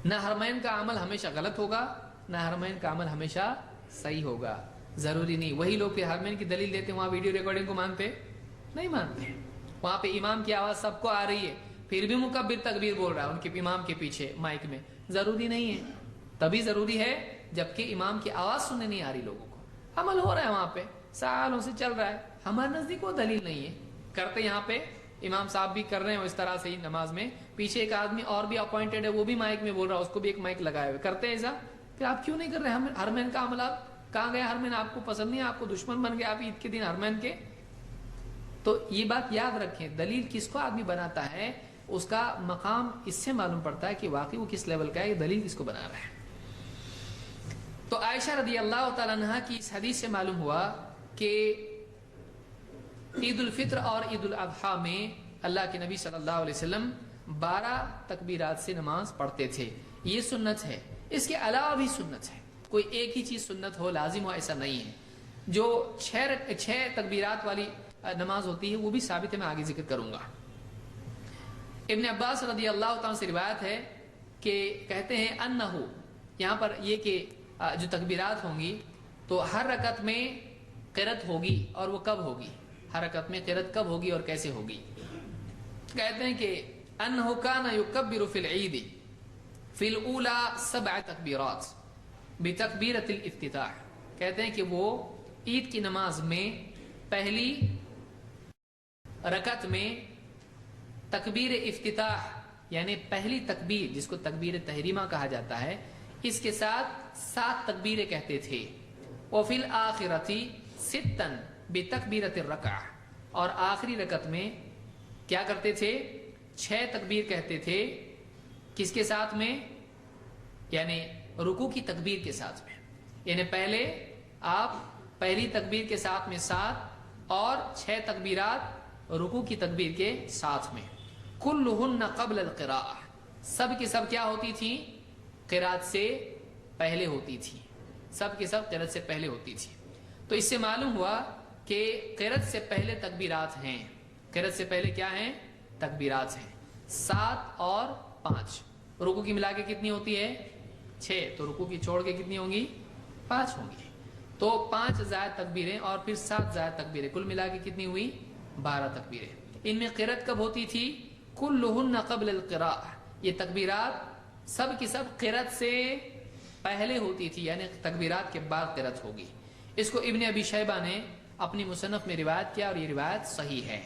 نہ حرمین کا عمل ہمیشہ غلط ہوگا، نہ حرمین کا عمل ہمیشہ صحیح ہوگا، ضروری نہیں۔ وہی لوگ پھر حرمین کی دلیل دیتے ہیں، وہاں ویڈیو ریکارڈنگ کو مانتے نہیں مانتے، وہاں پہ امام کی آواز سب کو آ رہی ہے، پھر بھی مکبر تکبیر بول رہا ہے ان کے امام کے پیچھے مائک میں، ضروری نہیں ہے۔ تبھی ضروری ہے جبکہ امام کی آواز سننے نہیں آ رہی لوگوں کو، عمل ہو رہا ہے وہاں پہ، سالوں سے چل رہا ہے، ہمارے نزدیک وہ دلیل نہیں ہے۔ کرتے یہاں پہ امام صاحب بھی کر رہے ہیں اس طرح سے ہی نماز میں، پیچھے ایک آدمی اور بھی اپوائنٹڈ ہے وہ بھی مائک میں بول رہا ہے، اس کو بھی ایک مائک لگائے ہوئے، کرتے ہیں ایسا، پھر آپ کیوں نہیں کر رہے؟ حرمین کا عمل آپ کہاں گیا؟ حرمین آپ کو پسند نہیں، آپ کو دشمن بن گیا آپ عید کے دن حرمین کے؟ تو یہ بات یاد رکھیں، دلیل کس کو آدمی بناتا ہے اس کا مقام اس سے معلوم پڑتا ہے کہ واقعی وہ کس لیول کا ہے، یہ دلیل کس کو بنا رہا ہے۔ تو عائشہ رضی اللہ تعالیٰ عنہ کی اس حدیث سے معلوم ہوا کہ عید الفطر اور عید الاضحیٰ میں اللہ کے نبی صلی اللہ علیہ وسلم 12 تکبیرات سے نماز پڑھتے تھے، یہ سنت ہے۔ اس کے علاوہ بھی سنت ہے، کوئی ایک ہی چیز سنت ہو لازم ہو ایسا نہیں ہے۔ جو 6 تکبیرات والی نماز ہوتی ہے وہ بھی ثابت ہے، میں آگے ذکر کروں گا۔ ابن عباس رضی اللہ تعالیٰ سے روایت ہے کہ کہتے ہیں انہو، یہاں پر یہ کہ جو تکبیرات ہوں گی تو ہر رکعت میں قرأت ہوگی، اور وہ کب ہوگی؟ ہر رکعت میں قرأت کب ہوگی اور کیسے ہوگی؟ کہتے ہیں کہ انہو کان یکبر فی العید فی الاولی 7 تکبیرات بتکبیرۃ الافتتاح، کہتے ہیں کہ وہ عید کی نماز میں پہلی رکعت میں تکبیر افتتاح یعنی پہلی تکبیر جس کو تکبیر تحریمہ کہا جاتا ہے، اس کے ساتھ 7 تکبیریں کہتے تھے۔ وفی الآخرۃ 6 بتکبیرۃ الرکعہ، اور آخری رکعت میں کیا کرتے تھے؟ 6 تکبیر کہتے تھے، کس کے ساتھ میں؟ یعنی رکوع کی تکبیر کے ساتھ میں، یعنی پہلے آپ پہلی تکبیر کے ساتھ میں 7 اور 6 تکبیرات رکوع کی تکبیر کے ساتھ میں۔ کلہن قبل القراءہ، سب کی سب کیا ہوتی تھی؟ قرأت سے پہلے ہوتی تھی، سب کی سب قرأت سے پہلے ہوتی تھی۔ تو اس سے معلوم ہوا کہ قرأت سے پہلے تکبیرات ہیں، قرأت سے پہلے کیا ہیں؟ تکبیرات ہیں، 7 اور 5۔ رکوع کی ملا کے کتنی ہوتی ہے؟ 6، تو رکوع کی چھوڑ کے کتنی ہوں گی؟ 5 ہوں گی، تو 5 زائد تکبیریں اور پھر 7 زائد تکبیریں، کل ملا کے کتنی ہوئی؟ 12 تکبیریں۔ ان میں قرأت کب ہوتی تھی؟ کلہن قبل القراءہ، یہ تکبیرات سب کی سب قرأت سے پہلے ہوتی تھی، یعنی تکبیرات کے بعد قرأت ہوگی۔ اس کو ابن ابی شیبہ نے اپنی مصنف میں روایت کیا اور یہ روایت صحیح ہے۔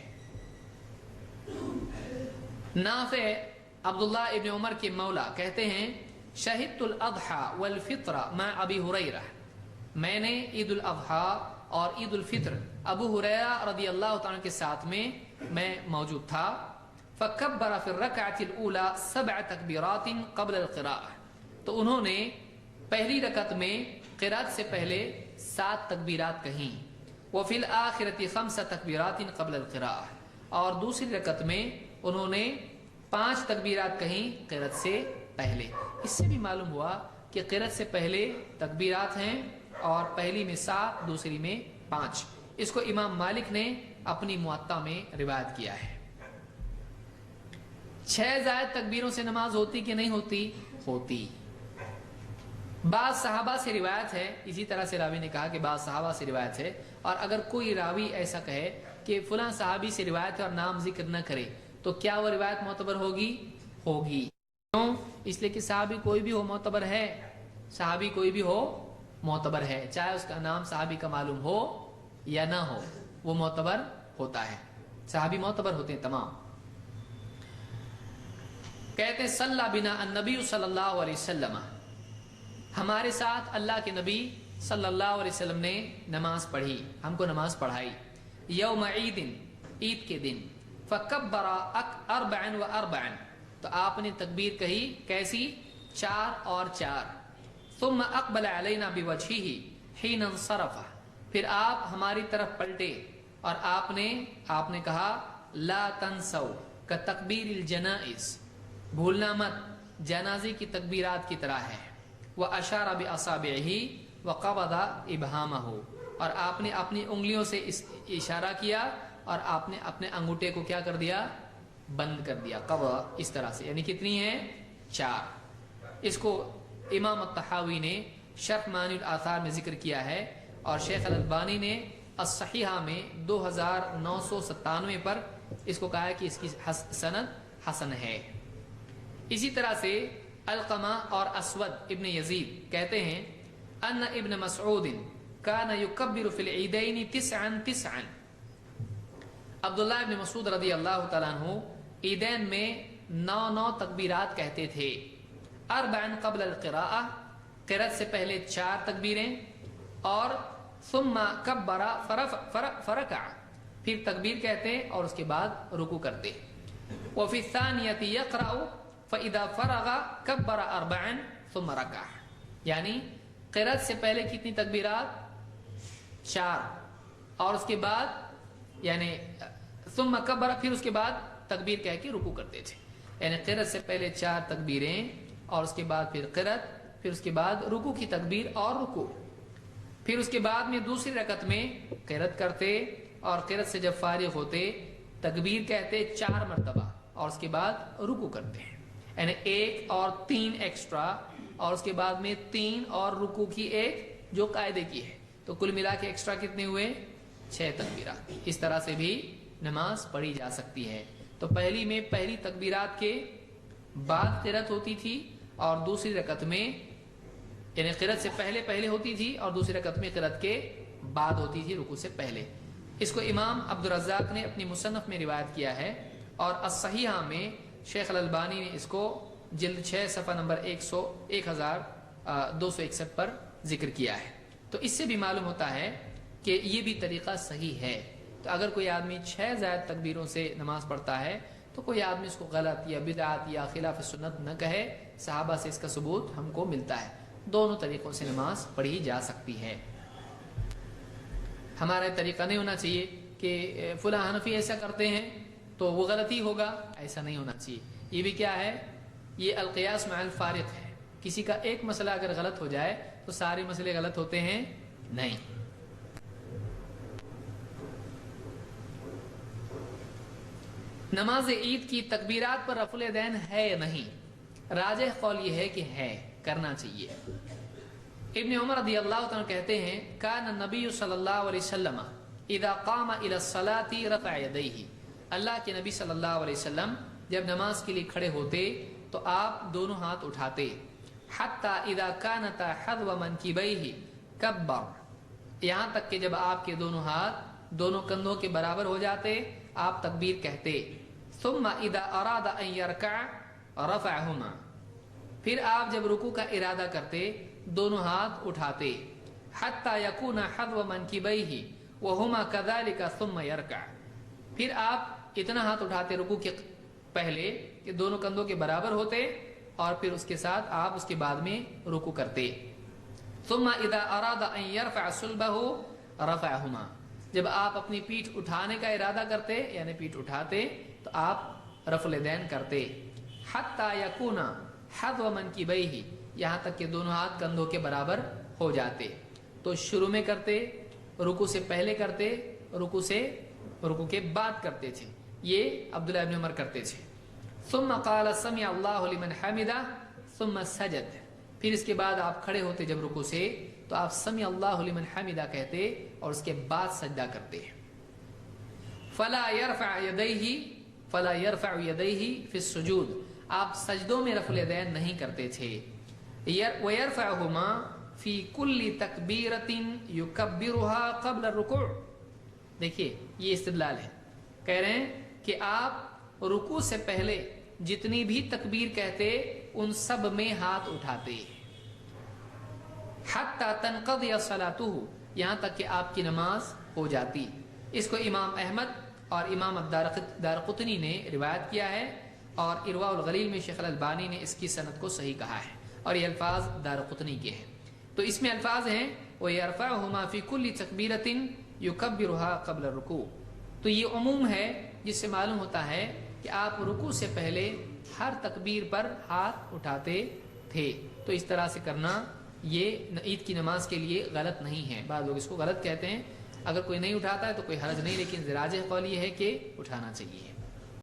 نافع عبداللہ ابن عمر کے مولا کہتے ہیں شہدت الاضحیٰ والفطر مع ابی ہریرہ، میں نے عید الاضحیٰ اور عید الفطر ابو ہریرہ رضی اللہ تعالیٰ کے ساتھ میں موجود تھا۔ فکبر فی الرکعۃ الاولی 7 تکبیرات قبل القراءہ، تو انہوں نے پہلی رکعت میں قرأت سے پہلے 7 تکبیرات کہیں۔ وفی الآخرۃ 5 تکبیرات قبل القراءہ، اور دوسری رکعت میں انہوں نے 5 تکبیرات کہیں قرأت سے پہلے۔ اس سے بھی معلوم ہوا کہ قرأت سے پہلے تکبیرات ہیں، اور پہلی میں 7 دوسری میں 5۔ اس کو امام مالک نے اپنی موطا میں روایت کیا ہے۔ 6 زائد تکبیروں سے نماز ہوتی کہ نہیں ہوتی؟ ہوتی۔ بعض صحابہ سے روایت ہے، اسی طرح سے راوی نے کہا کہ بعض صحابہ سے روایت ہے، اور اگر کوئی راوی ایسا کہے کہ فلاں صحابی سے روایت ہے اور نام ذکر نہ کرے تو کیا وہ روایت معتبر ہوگی؟ ہوگی۔ کیوں؟ اس لیے کہ صحابی کوئی بھی ہو معتبر ہے، صحابی کوئی بھی ہو معتبر ہے، چاہے اس کا نام صحابی کا معلوم ہو یا نہ ہو، وہ معتبر ہوتا ہے، صحابی معتبر ہوتے ہیں تمام۔ کہتے ہیں صلی بنا النبی صلی اللہ علیہ وسلم، ہمارے ساتھ اللہ کے نبی صلی اللہ علیہ وسلم نے نماز پڑھی، ہم کو نماز پڑھائی، یوم عید، عید کے دن، فکبر 4 تو آپ نے تکبیر کہی، کیسی؟ 4 اور 4۔ ثم اقبل علینا بوجہہ حین انصرف، پھر آپ ہماری طرف پلٹے اور آپ نے کہا لا تنسوا کتکبیر الجنائز، بھولنا مت، جنازے کی تکبیرات کی طرح ہے۔ واشار باصابعہ وقبض ابہامہ، اور آپ نے اپنی انگلیوں سے اشارہ کیا اور آپ نے اپنے انگوٹھے کو کیا کر دیا؟ بند کر دیا، قبض، اس طرح سے، یعنی کتنی ہے؟ 4۔ اس کو امام الطحاوی نے شرح معانی الاثار میں ذکر کیا ہے، اور شیخ الالبانی نے الصحیحہ میں 2997 پر اس کو کہا ہے کہ اس کی سند حسن ہے۔ اسی طرح سے علقمہ اور اسود ابن یزید کہتے ہیں ان ابن مسعود کان یکبر فی العیدین 9 عبداللہ ابن مسعود رضی اللہ تعالیٰ عنہ عیدین میں 9 تکبیرات کہتے تھے، 4 قبل القراءہ، قرأت سے پہلے 4 تکبیریں، اور ثم کبر فرکع، پھر تکبیر کہتے اور اس کے بعد رکوع کرتے۔ وفی الثانیۃ یقرأ فاذا فرغ کبر 4 ثم رکع، یعنی قرأت سے پہلے کتنی تکبیرات؟ 4، اور اس کے بعد یعنی ثم کبر، پھر اس کے بعد تکبیر کہہ کے رکوع کرتے تھے، یعنی قرأت سے پہلے 4 تکبیریں، اور اس کے بعد پھر قرأت، پھر اس کے بعد رکوع کی تکبیر اور رکوع، پھر اس کے بعد میں دوسری رکعت میں قرأت کرتے، اور قرأت سے جب فارغ ہوتے تکبیر کہتے 4 مرتبہ، اور اس کے بعد رکوع کرتے ہیں، یعنی 1 اور 3 ایکسٹرا، اور اس کے بعد میں 3 اور رکوع کی 1 جو قاعدے کی ہے، تو کل ملا کے ایکسٹرا کتنے ہوئے؟ 6 تکبیرات۔ اس طرح سے بھی نماز پڑھی جا سکتی ہے۔ تو پہلی تکبیرات کے بعد قرأت ہوتی تھی، اور دوسری رکعت میں یعنی قرأت سے پہلے ہوتی تھی، اور دوسری رکعت میں قرأت کے بعد ہوتی تھی رکوع سے پہلے۔ اس کو امام عبدالرزاق نے اپنی مصنف میں روایت کیا ہے، اور الصحیحہ میں شیخ الالبانی نے اس کو جلد 6 صفحہ نمبر 1261 پر ذکر کیا ہے۔ تو اس سے بھی معلوم ہوتا ہے کہ یہ بھی طریقہ صحیح ہے۔ تو اگر کوئی آدمی 6 زائد تکبیروں سے نماز پڑھتا ہے تو کوئی آدمی اس کو غلط یا بدعت یا خلاف سنت نہ کہے، صحابہ سے اس کا ثبوت ہم کو ملتا ہے۔ دونوں طریقوں سے نماز پڑھی جا سکتی ہے۔ ہمارا طریقہ نہیں ہونا چاہیے کہ فلاں حنفی ایسا کرتے ہیں تو وہ غلطی ہوگا، ایسا نہیں ہونا چاہیے۔ یہ بھی کیا ہے؟ یہ القیاس مع الفارق ہے۔ کسی کا ایک مسئلہ اگر غلط ہو جائے تو سارے مسئلے غلط ہوتے ہیں؟ نہیں۔ نماز عید کی تکبیرات پر رفع الیدین ہے یا نہیں؟ راجح قول یہ ہے کہ ہے، کرنا چاہیے۔ ابن عمر رضی اللہ عنہ کہتے ہیں کان النبی صلی اللہ علیہ وسلم اذا قام الى الصلاة رفع یدیہ، اللہ کے نبی صلی اللہ علیہ وسلم جب نماز کے لیے کھڑے ہوتے تو آپ دونوں ہاتھ اٹھاتے، حتی اذا کانتا حذو منکبیہ کبر، یہاں تک کہ جب آپ کے دونوں ہاتھ دونوں کندھوں کے برابر ہو جاتے آپ تکبیر کہتے، ثم اذا اراد ان یرکع رفعہما، پھر آپ جب رکوع کا ارادہ کرتے دونوں ہاتھ اٹھاتے، حتی یکون حذو منکبیہ وہما کذالک ثم یرکع، پھر آپ اتنا ہاتھ اٹھاتے رکوع کے پہلے کہ دونوں کندھوں کے برابر ہوتے، اور پھر اس کے ساتھ آپ اس کے بعد میں رکوع کرتے، ثم اذا اراد ان یرفع صلبہ رفعہما، جب آپ اپنی پیٹھ اٹھانے کا ارادہ کرتے یعنی پیٹھ اٹھاتے تو آپ رفع الیدین کرتے، حتی یکون حذو منکبیہ، یہاں تک کہ دونوں ہاتھ کندھوں کے برابر ہو جاتے۔ تو شروع میں کرتے، رکوع سے پہلے کرتے، رکوع کے بعد کرتے تھے، یہ عبداللہ ابن عمر کرتے تھے۔ ثم قال سمع اللہ لمن حمدہ ثم سجد، پھر اس کے بعد آپ کھڑے ہوتے جب رکوع سے تو آپ سمع اللہ لمن حمدہ کہتے اور اس کے بعد سجدہ کرتے۔ فلا يرفع یدیہ فی السجود، آپ سجدوں میں رفع الیدین نہیں کرتے تھے۔ ویرفعہما فی کل تکبیرۃ یکبرھا قبل الرکوع، دیکھیے یہ استدلال ہے، کہہ رہے ہیں کہ آپ رکوع سے پہلے جتنی بھی تکبیر کہتے ان سب میں ہاتھ اٹھاتے، حتی تنقضی صلاتہ، یہاں تک کہ آپ کی نماز ہو جاتی۔ اس کو امام احمد اور امام دارقطنی نے روایت کیا ہے، اور ارواء الغلیل میں شیخ الالبانی نے اس کی سند کو صحیح کہا ہے، اور یہ الفاظ دارقطنی کے ہیں۔ تو اس میں الفاظ ہیں وَيَرْفَعُهُمَا فِي كُلِّ تَكْبِيرَةٍ يُكَبِّرُهَا قَبْلَ الرُّكُوع، تو یہ عموم ہے جس سے معلوم ہوتا ہے کہ آپ رکوع سے پہلے ہر تکبیر پر ہاتھ اٹھاتے تھے۔ تو اس طرح سے کرنا یہ عید کی نماز کے لیے غلط نہیں ہے۔ بعض لوگ اس کو غلط کہتے ہیں، اگر کوئی نہیں اٹھاتا ہے تو کوئی حرج نہیں، لیکن راجح قول یہ ہے کہ اٹھانا چاہیے۔